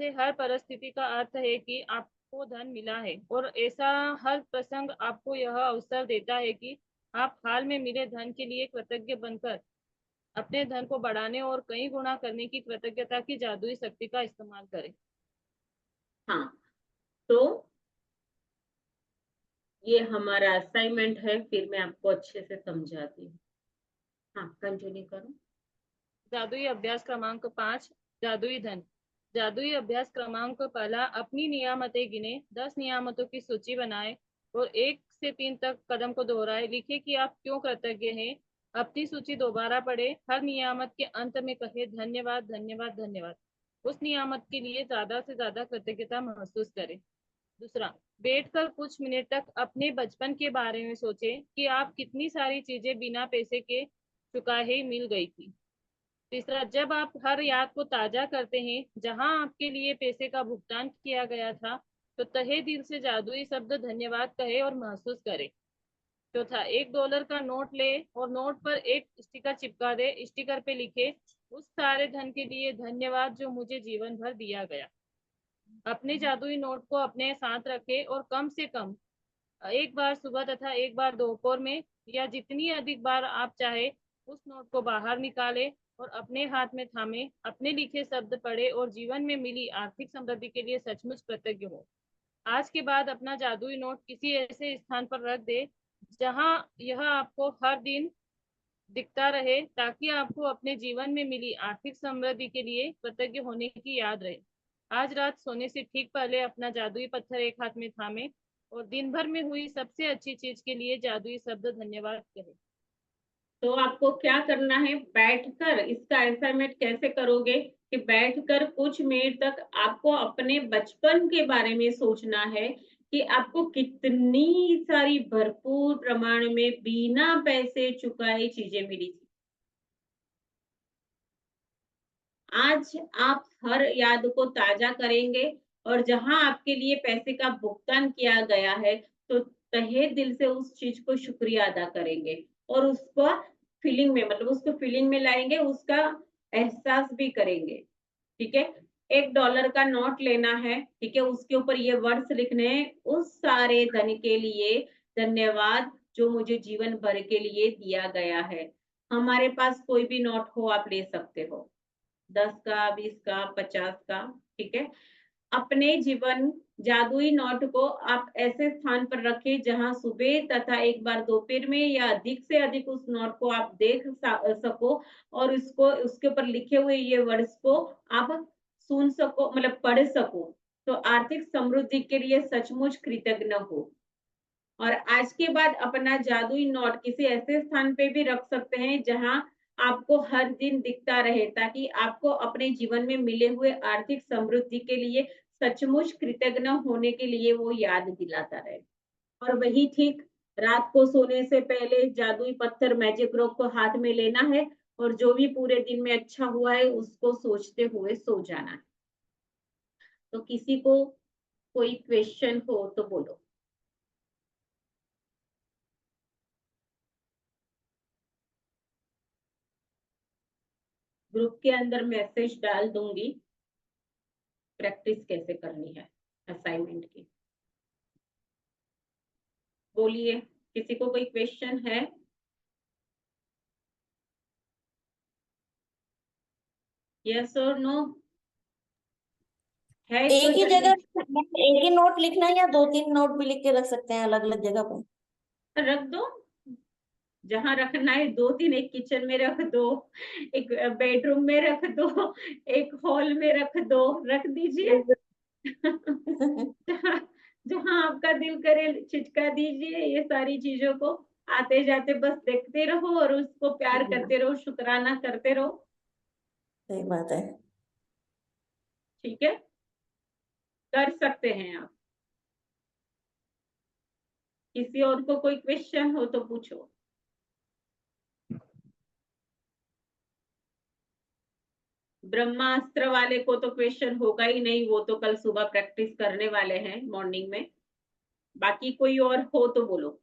से हर परिस्थिति का अर्थ है कि आपको धन मिला है, और ऐसा हर प्रसंग आपको यह अवसर देता है कि आप हाल में मिले धन के लिए कृतज्ञ बनकर अपने धन को बढ़ाने और कई गुना करने की कृतज्ञता की जादुई शक्ति का इस्तेमाल करें। हाँ, तो ये हमारा असाइनमेंट है, फिर मैं आपको अच्छे से समझाती हूँ। हाँ, कंटिन्यू करो। जादुई अभ्यास क्रमांक 5, जादुई धन। जादुई अभ्यास क्रमांक पहला, अपनी नियामतें गिने, 10 नियामतों की सूची बनाए और 1 से 3 तक कदम को दोहराए। लिखे कि आप क्यों कृतज्ञ हैं। अपनी सूची दोबारा पढ़े, हर नियामत के अंत में कहे धन्यवाद धन्यवाद धन्यवाद। उस नियामत के लिए ज्यादा से ज्यादा कृतज्ञता महसूस करें। दूसरा, बैठकर कुछ मिनट तक अपने बचपन के बारे में सोचें कि आप कितनी सारी चीजें बिना पैसे के चुकाए ही मिल गई थी। तीसरा, जब आप हर याद को ताजा करते हैं जहां आपके लिए पैसे का भुगतान किया गया था, तो तहे दिल से जादुई शब्द धन्यवाद कहे और महसूस करें। चौथा, $1 का नोट ले और नोट पर एक स्टिकर चिपका दे। स्टिकर पे लिखे, उस सारे धन के लिए धन्यवाद जो मुझे जीवन भर दिया गया। अपने जादुई नोट को अपने साथ रखें और कम से कम एक बार सुबह तथा एक बार दोपहर में, या जितनी अधिक बार आप चाहे, उस नोट को बाहर निकालें और अपने हाथ में थामे, अपने लिखे शब्द पढ़े और जीवन में मिली आर्थिक समृद्धि के लिए सचमुच कृतज्ञ हो। आज के बाद अपना जादुई नोट किसी ऐसे स्थान पर रख दे जहां यह आपको हर दिन दिखता रहे, ताकि आपको अपने जीवन में मिली आर्थिक समृद्धि के लिए कृतज्ञ होने की याद रहे। आज रात सोने से ठीक पहले अपना जादुई पत्थर एक हाथ में थामे और दिन भर में हुई सबसे अच्छी चीज के लिए जादुई शब्द धन्यवाद कहे। तो आपको क्या करना है? बैठकर इसका असाइनमेंट कैसे करोगे कि बैठकर कुछ मिनट तक आपको अपने बचपन के बारे में सोचना है कि आपको कितनी सारी भरपूर प्रमाण में बिना पैसे चुकाए चीजें मिली थी। आज आप हर याद को ताजा करेंगे, और जहां आपके लिए पैसे का भुगतान किया गया है तो तहे दिल से उस चीज को शुक्रिया अदा करेंगे और उसको फीलिंग में मतलब उसको फीलिंग में लाएंगे, उसका एहसास भी करेंगे। ठीक है, $1 का नोट लेना है, ठीक है, उसके ऊपर ये वर्ड्स लिखने हैं, उस सारे धन के लिए धन्यवाद जो मुझे जीवन भर के लिए दिया गया है। हमारे पास कोई भी नोट हो आप ले सकते हो, 10 का, 20 का, 50 का, ठीक है। अपने जीवन जादुई नोट को आप ऐसे स्थान पर रखें जहां सुबह तथा एक बार दोपहर में या अधिक से अधिक उस नोट को आप देख सको और उसको उसके ऊपर लिखे हुए ये वर्ड्स को आप सुन सको, मतलब पढ़ सको। तो आर्थिक समृद्धि के लिए सचमुच कृतज्ञ हो। और आज के बाद अपना जादुई नोट किसी ऐसे स्थान पे भी रख सकते हैं जहां आपको हर दिन दिखता रहे, ताकि आपको अपने जीवन में मिले हुए आर्थिक समृद्धि के लिए सचमुच कृतज्ञ होने के लिए वो याद दिलाता रहे। और वही ठीक रात को सोने से पहले जादुई पत्थर मैजिक रॉक को हाथ में लेना है और जो भी पूरे दिन में अच्छा हुआ है उसको सोचते हुए सो जाना है। तो किसी को कोई क्वेश्चन हो तो बोलो। ग्रुप के अंदर मैसेज डाल दूंगी प्रैक्टिस कैसे करनी है असाइनमेंट की। बोलिए, किसी को कोई क्वेश्चन है? यस और नो है तो एक ही जल्दी जगह एक ही नोट लिखना है या 2-3 नोट भी लिख के रख सकते हैं अलग अलग जगह पर? रख दो, जहां रखना है 2-3, एक किचन में रख दो, एक बेडरूम में रख दो, एक हॉल में रख दो, रख दीजिए। जहां जहां आपका दिल करे चिपका दीजिए ये सारी चीजों को। आते जाते बस देखते रहो और उसको प्यार करते रहो, शुक्राना करते रहो। सही बात है। ठीक है, कर सकते हैं आप। किसी और को कोई क्वेश्चन हो तो पूछो। ब्रह्मास्त्र वाले को तो क्वेश्चन होगा ही नहीं, वो तो कल सुबह प्रैक्टिस करने वाले हैं मॉर्निंग में। बाकी कोई और हो तो बोलो।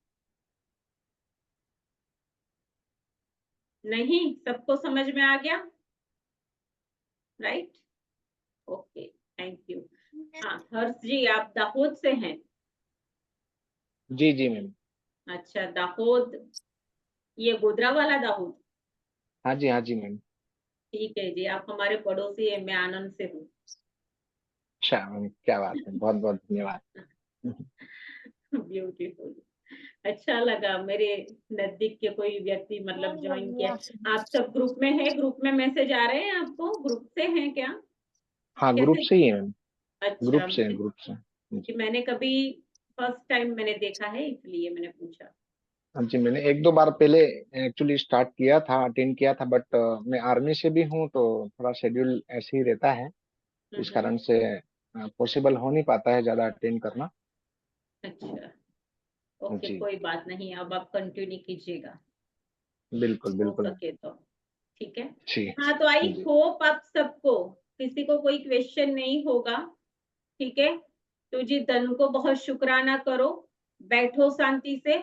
नहीं, सबको समझ में आ गया? Right, okay, thank you. हाँ हर्ष जी, आप दाहोद से हैं? जी जी मैम। अच्छा, दाहोद, ये गोधरा वाला दाहोद? हाँ जी मैम। ठीक है जी, आप हमारे पड़ोसी हैं, मैं आनंद से हूँ। अच्छा मैम, क्या बात है, बहुत बहुत धन्यवाद। ब्यूटीफुल, अच्छा लगा मेरे नजदीक के कोई व्यक्ति मतलब ज्वाइन किया। आप सब ग्रुप में है? ग्रुप में मैसेज आ रहे हैं आपको? ग्रुप से हैं क्या? हाँ ग्रुप कैसे? से ही है मैम। अच्छा, ग्रुप से कि जी। मैंने कभी फर्स्ट टाइम मैंने देखा है इसलिए मैंने पूछा। हाँ जी, मैंने एक दो बार पहले एक्चुअली स्टार्ट किया था, अटेंड किया था, बट मैं आर्मी से भी हूँ तो थोड़ा शेड्यूल ऐसे ही रहता है। इस कारण से पॉसिबल हो नहीं पाता है ज्यादा अटेंड करना। अच्छा, ओके, जी कोई बात नहीं, अब आप कंटिन्यू कीजिएगा बिल्कुल हो बिल्कुल। सके तो। ठीक है, जी हाँ तो आई जी। होप आप सबको किसी को कोई क्वेश्चन नहीं होगा। ठीक है, तो जी धन को बहुत शुक्राना करो, बैठो शांति से,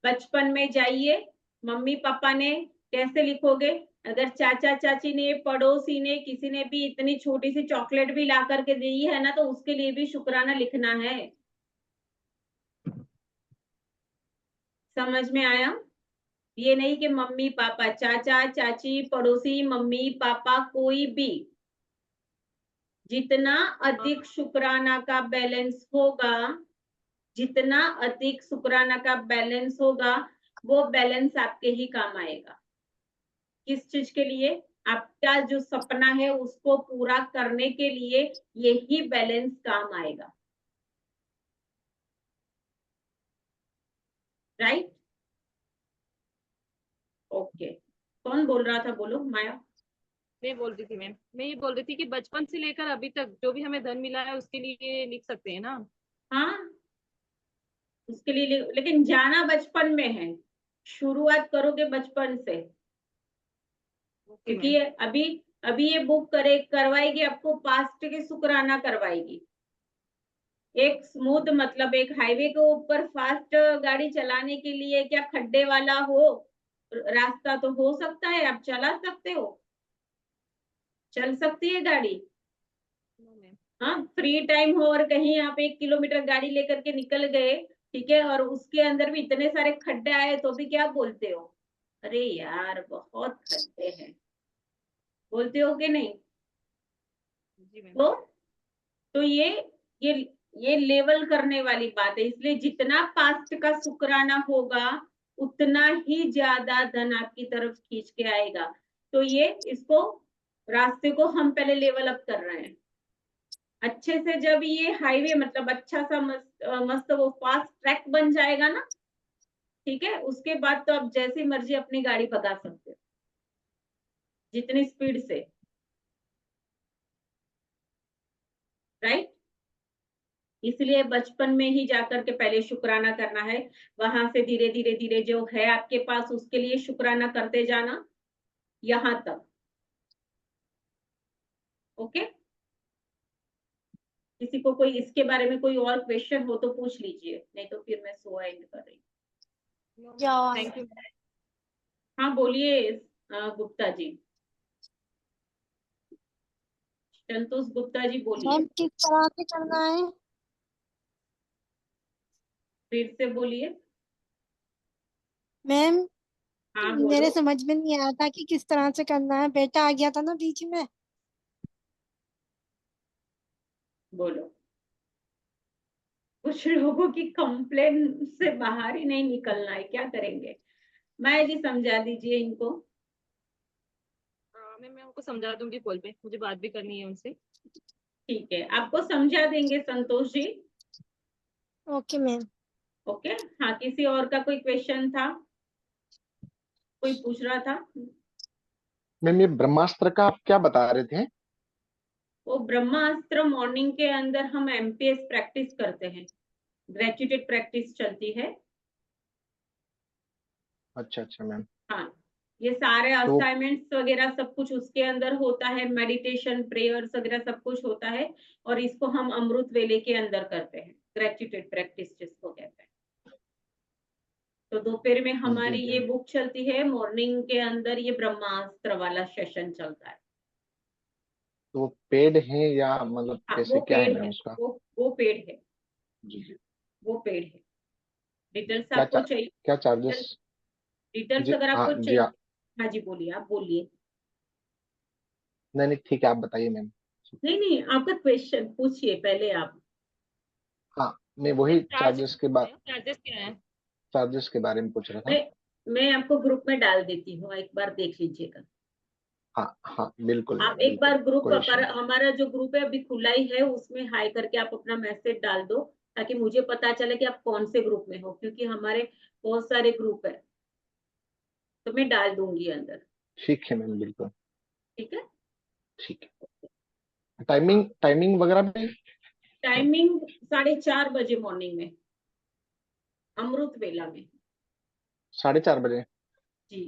बचपन में जाइए। मम्मी पापा ने कैसे लिखोगे? अगर चाचा चाची ने, पड़ोसी ने, किसी ने भी इतनी छोटी सी चॉकलेट भी ला करके दी है ना, तो उसके लिए भी शुक्राना लिखना है। समझ में आया? ये नहीं कि मम्मी पापा, चाचा चाची, पड़ोसी, मम्मी पापा, कोई भी जितना अधिक शुक्राना का बैलेंस होगा, जितना अधिक शुक्राना का बैलेंस होगा वो बैलेंस आपके ही काम आएगा। किस चीज के लिए? आपका जो सपना है उसको पूरा करने के लिए यही बैलेंस काम आएगा। Right, okay. कौन बोल रहा था? बोलो माया। मैं बोल रही थी मैम, मैं ये बोल रही थी कि बचपन से लेकर अभी तक जो भी हमें धन मिला है उसके लिए लिख सकते हैं ना? हाँ, उसके लिए लेकिन जाना बचपन में है, शुरुआत करोगे बचपन से। ओके क्योंकि मैम। अभी अभी ये बुक करवाएगी आपको, पास्ट के शुक्राना करवाएगी। एक स्मूथ मतलब एक हाईवे के ऊपर फास्ट गाड़ी चलाने के लिए क्या खड्डे वाला हो रास्ता तो हो सकता है, आप चला सकते हो, चल सकती है गाड़ी। No, ma'am. हाँ, फ्री टाइम हो और कहीं आप 1 किलोमीटर गाड़ी लेकर के निकल गए, ठीक है, और उसके अंदर भी इतने सारे खड्डे आए तो भी क्या बोलते हो, अरे यार बहुत खड्डे हैं, बोलते हो कि नहीं? जी मैम। तो ये ये लेवल करने वाली बात है, इसलिए जितना पास्ट का शुक्राना होगा उतना ही ज्यादा धन आपकी तरफ खींच के आएगा। तो ये इसको रास्ते को हम पहले लेवल अप कर रहे हैं अच्छे से। जब ये हाईवे मतलब अच्छा सा मस्त वो फास्ट ट्रैक बन जाएगा ना, ठीक है, उसके बाद तो आप जैसी मर्जी अपनी गाड़ी भगा सकते हो जितनी स्पीड से, राइट। इसलिए बचपन में ही जाकर के पहले शुक्राना करना है, वहां से धीरे धीरे धीरे जो है आपके पास उसके लिए शुक्राना करते जाना यहाँ तक। ओके, किसी को कोई इसके बारे में कोई और क्वेश्चन हो तो पूछ लीजिए, नहीं तो फिर मैं शो एंड कर रही हूँ। Thank you. हाँ बोलिए गुप्ता जी, संतोष गुप्ता जी बोलिए, मैम किस तरह से करना है? फिर से बोलिए। मैम हाँ मेरे बोलो समझ में नहीं आया था कि किस तरह से करना है, बेटा आ गया था ना बीच में। बोलो। कुछ लोगों की कंप्लेन से बाहर ही नहीं निकलना है, क्या करेंगे? माया जी समझा दीजिए इनको। मैं उनको समझा दूंगी कॉल पे, मुझे बात भी करनी है उनसे। ठीक है, आपको समझा देंगे Santosh ji. Okay ma'am. Okay, हाँ किसी और का कोई क्वेश्चन था, कोई पूछ रहा था? मैम ये ब्रह्मास्त्र का आप क्या बता रहे थे? वो ब्रह्मास्त्र मॉर्निंग के अंदर हम एमपीएस प्रैक्टिस करते हैं, ग्रेजुएटेड प्रैक्टिस चलती है। अच्छा अच्छा मैम। हाँ, ये सारे तो असाइनमेंट्स वगैरह सब कुछ उसके अंदर होता है, मेडिटेशन प्रेयर्स वगैरह सब कुछ होता है, और इसको हम अमृत वेले के अंदर करते हैं, ग्रेजुएटेड प्रैक्टिस जिसको कहते हैं। तो दोपहर में जी हमारी जी ये बुक चलती है, मॉर्निंग के अंदर ये ब्रह्मास्त्र वाला सेशन चलता है। तो वो पेड है या मतलब हाँ कैसे वो क्या है पेड मैम है, उसका? वो पेड है, जी जी। वो पेड है। डिटेल्स क्या आपको चाहिए? क्या चार्जेस? डिटेल्स जी अगर हाँ आपको जी चाहिए, हाँ। हाँ जी बोलिए, आप बोलिए। नहीं नहीं ठीक है, आप बताइए मैम। नहीं नहीं, आपका क्वेश्चन पूछिए पहले आप। हाँ, मैं वही चार्जेस के बाद चार्जेस क्या है? चार्जेस के बारे में पूछ रहा था। मैं मैं आपको ग्रुप में डाल देती हूँ, एक बार देख लीजिएगा। हाँ हाँ बिल्कुल आप मैम एक बिल्कुल, बार ग्रुप कोई इशू पर, नहीं। हमारा जो ग्रुप है अभी खुला ही है, उसमें हाई करके आप अपना मैसेज डाल दो, ताकि मुझे पता चले कि आप कौन से ग्रुप में हो, क्योंकि हमारे बहुत सारे ग्रुप है, तो मैं डाल दूंगी अंदर। ठीक है मैम बिल्कुल। ठीक है, ठीक है, टाइमिंग टाइमिंग वगैरह में? टाइमिंग 4:30 बजे मॉर्निंग में, अमृत वेला में। 4:30 बजे? जी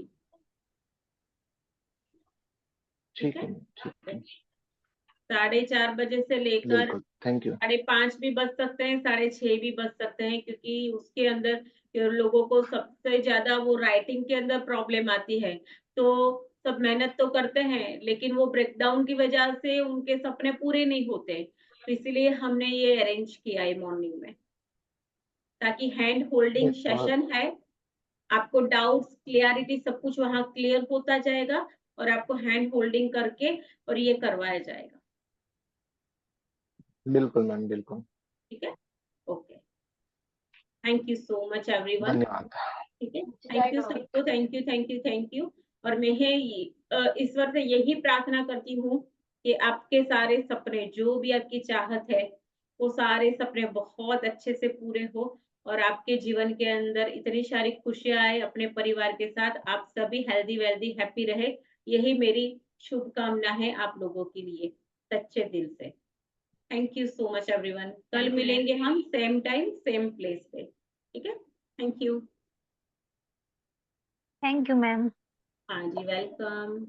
ठीक ठीक है, है मैम ठीक है। 4:30 बजे से लेकर बिल्कुल, थैंक यू। 5:30 भी बज सकते हैं, 6:30 भी बज सकते हैं, क्योंकि उसके अंदर लोगों को सबसे ज्यादा वो राइटिंग के अंदर प्रॉब्लम आती है। तो सब मेहनत तो करते हैं, लेकिन वो ब्रेकडाउन की वजह से उनके सपने पूरे नहीं होते, तो इसीलिए हमने ये अरेंज किया है मॉर्निंग में, ताकि हैंड होल्डिंग बहुत सेशन है, आपको डाउट्स क्लियरिटी सब कुछ वहां क्लियर होता जाएगा, और आपको हैंड होल्डिंग करके और ये करवाया जाएगा। बिल्कुल मैम बिल्कुल। ठीक है, okay, thank you so much everyone. धन्यवाद। ठीक है, थैंक यू सबको, thank you thank you thank you. और मैं ईश्वर से यही प्रार्थना करती हूँ कि आपके सारे सपने, जो भी आपकी चाहत है, वो सारे सपने बहुत अच्छे से पूरे हो, और आपके जीवन के अंदर इतनी सारी खुशियां आए, अपने परिवार के साथ आप सभी हेल्दी वेल्दी हैप्पी रहे, यही मेरी शुभकामना है आप लोगों के लिए, सच्चे दिल से। Thank you so much everyone, कल Thank you, ma'am. मिलेंगे हम सेम टाइम सेम प्लेस पे। ठीक है, thank you. Thank you ma'am. हाँ जी, वेलकम।